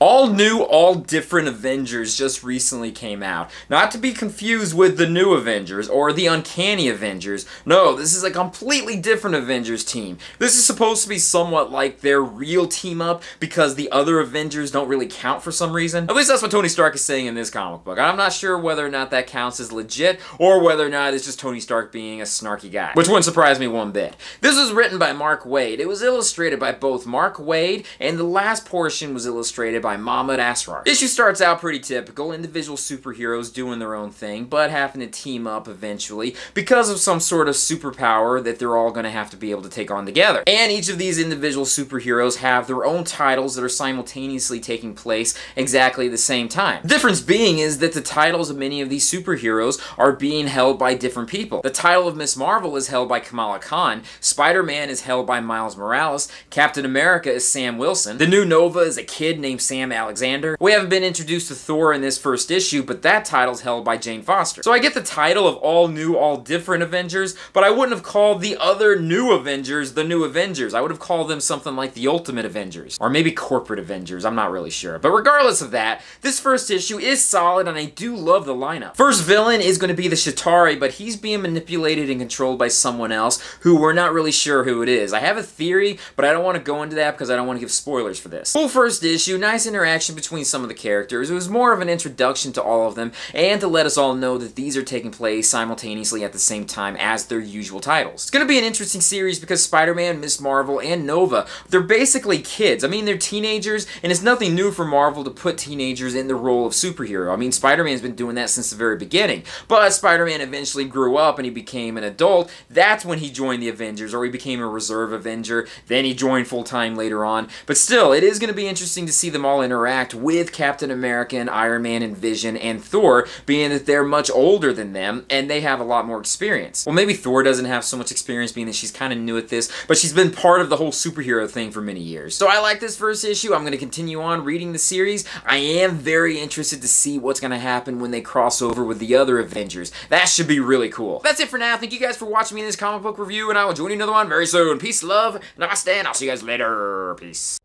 All new, all different Avengers just recently came out. Not to be confused with the new Avengers or the Uncanny Avengers. No, this is a completely different Avengers team. This is supposed to be somewhat like their real team up because the other Avengers don't really count for some reason. At least that's what Tony Stark is saying in this comic book. I'm not sure whether or not that counts as legit or whether or not it's just Tony Stark being a snarky guy, which wouldn't surprise me one bit. This was written by Mark Waid. It was illustrated by both Mark Waid, and the last portion was illustrated by Mahmud Asrar. The issue starts out pretty typical, individual superheroes doing their own thing, but having to team up eventually because of some sort of superpower that they're all going to have to be able to take on together. And each of these individual superheroes have their own titles that are simultaneously taking place exactly at the same time. The difference being is that the titles of many of these superheroes are being held by different people. The title of Miss Marvel is held by Kamala Khan, Spider-Man is held by Miles Morales, Captain America is Sam Wilson, the new Nova is a kid named Sam Alexander. We haven't been introduced to Thor in this first issue, but that title's held by Jane Foster. So I get the title of all new, all different Avengers, but I wouldn't have called the other new Avengers the new Avengers. I would have called them something like the Ultimate Avengers, or maybe Corporate Avengers, I'm not really sure. But regardless of that, this first issue is solid and I do love the lineup. First villain is going to be the Chitauri, but he's being manipulated and controlled by someone else who we're not really sure who it is. I have a theory, but I don't want to go into that because I don't want to give spoilers for this. Full first issue, nice interaction between some of the characters. It was more of an introduction to all of them and to let us all know that these are taking place simultaneously at the same time as their usual titles. It's going to be an interesting series because Spider-Man, Miss Marvel, and Nova, they're basically kids. I mean, they're teenagers, and it's nothing new for Marvel to put teenagers in the role of superhero. I mean, Spider-Man's been doing that since the very beginning, but Spider-Man eventually grew up and he became an adult. That's when he joined the Avengers, or he became a reserve Avenger, then he joined full-time later on. But still, it is going to be interesting to see them all interact with Captain America and Iron Man and Vision and Thor, being that they're much older than them and they have a lot more experience. Well, maybe Thor doesn't have so much experience being that she's kind of new at this, but she's been part of the whole superhero thing for many years. So I like this first issue. I'm going to continue on reading the series. I am very interested to see what's going to happen when they cross over with the other Avengers. That should be really cool. That's it for now. Thank you guys for watching me in this comic book review, and I will join you in another one very soon. Peace, love, namaste, and I'll see you guys later. Peace.